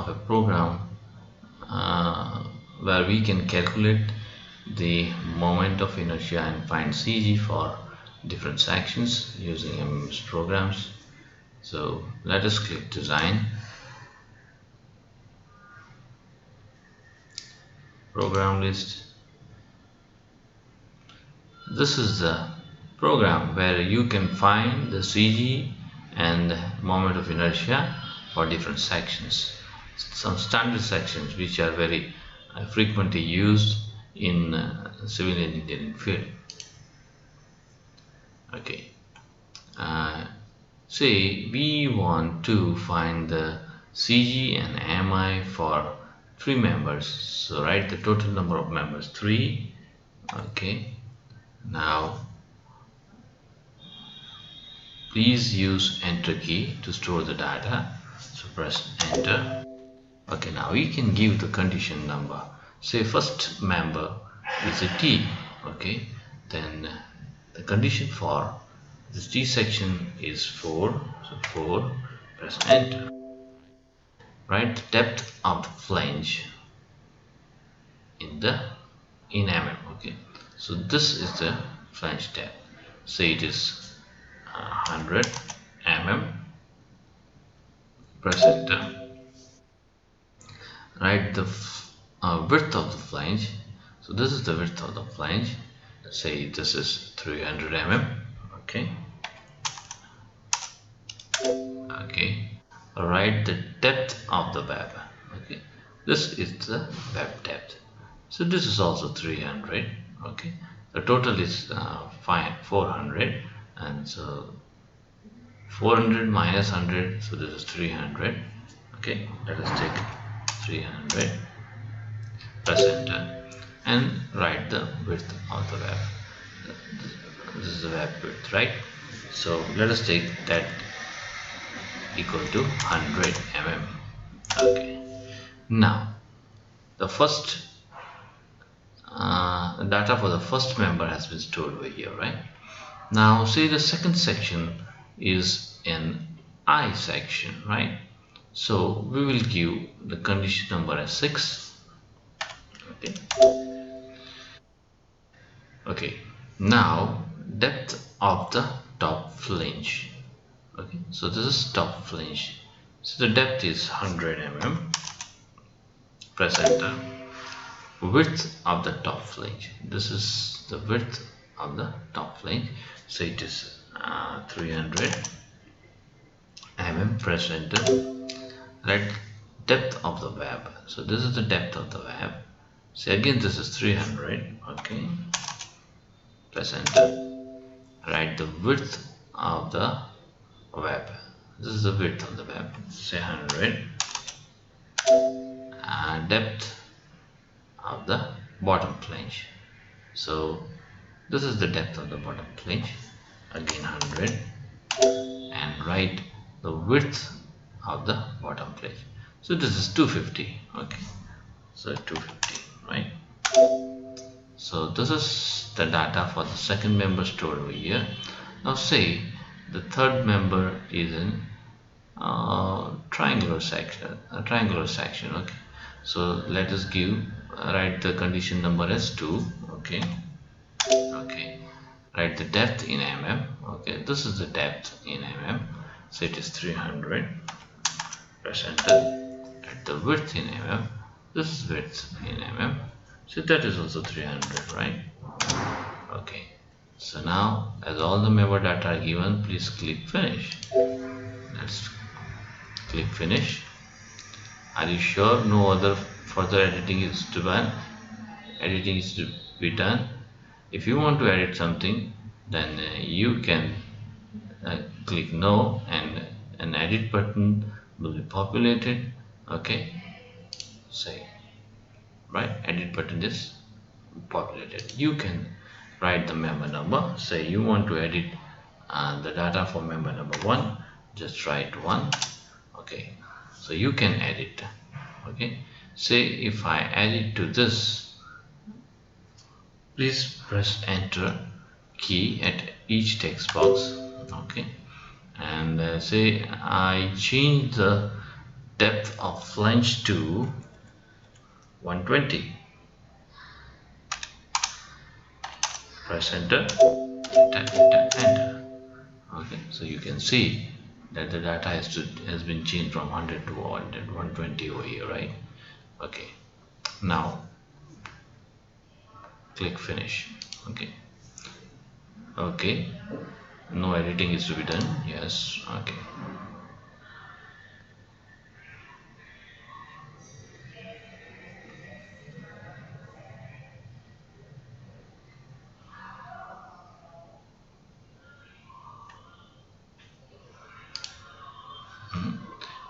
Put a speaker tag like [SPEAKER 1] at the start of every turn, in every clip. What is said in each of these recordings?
[SPEAKER 1] of a program uh, where we can calculate the moment of inertia and find CG for different sections using MMS programs. So let us click design, program list. This is the program where you can find the CG and moment of inertia for different sections. Some standard sections which are very frequently used in civil engineering field. Okay, say we want to find the CG and MI for 3 members, so write the total number of members 3. Okay, now please use enter key to store the data, so press enter. Okay, now we can give the condition number, say first member is a T. Okay, then the condition for this T section is 4, so 4, press enter. Write the depth of the flange in mm. Okay, so this is the flange depth, say it is 100 mm, press enter. Write the width of the flange, so this is the width of the flange, say this is 300 mm. Okay, write the depth of the web. Okay, this is the web depth, so this is also 300. Okay, the total is 400, and so 400 minus 100, so this is 300. Okay, let us take 300, press enter, and write the width of the web. This is the web width, right? So let us take that equal to 100 mm. Okay, now the first data for the first member has been stored over here, right? Now say the second section is an I section, right? So we will give the condition number as 6. Okay, now depth of the top flange. Okay, so this is top flange, so the depth is 100 mm, press enter. Width of the top flange, this is the width of the top flange, so it is 300 mm, press enter. Write depth of the web, so this is the depth of the web, so again this is 300. Okay, press enter. Write the width of the web, this is the width of the web, say 100. Depth of the bottom flange, so this is the depth of the bottom flange, again 100, and write the width of the bottom flange, so this is 250. Okay, so 250, right? So this is the data for the second member stored over here. Now say the third member is in triangular section. Okay, so let us write the condition number as 2. Okay, write the depth in mm. Okay, this is the depth in mm, so it is 300. Press enter. Write the width in mm. This is width in mm, so that is also 300, right? Okay, so now as all the member data are given, please click finish. Let's click finish. Are you sure no other further editing is to be done? If you want to edit something, then you can click no, and an edit button will be populated. Okay, say right, edit button is populated. You can write the member number, say you want to edit the data for member number 1, just write 1. Okay, so you can edit. Okay, say if I edit to this, please press enter key at each text box. Okay, and say I change the depth of flange to 120. Press enter, enter. Okay, so you can see that the data has been changed from 100 to 120 over here, right? Okay, now click finish. Okay, okay, no editing is to be done. Yes, okay.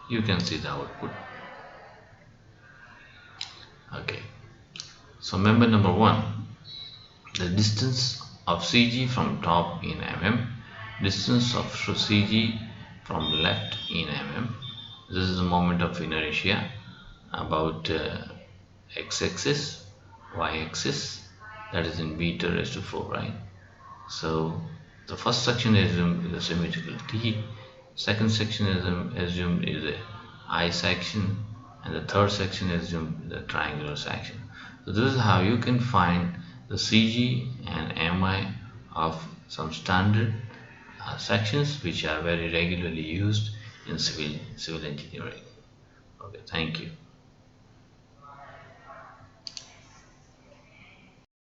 [SPEAKER 1] You can see the output. Okay, so member number one, the distance of CG from top in mm, distance of CG from left in mm. This is the moment of inertia about x-axis, y-axis, that is in beta raised to 4, right? So the first section is assumed is a symmetrical T, second section is assumed is a I section, and the third section is assumed is a triangular section. So this is how you can find the CG and MI of some standard sections which are very regularly used in civil engineering. Okay, thank you.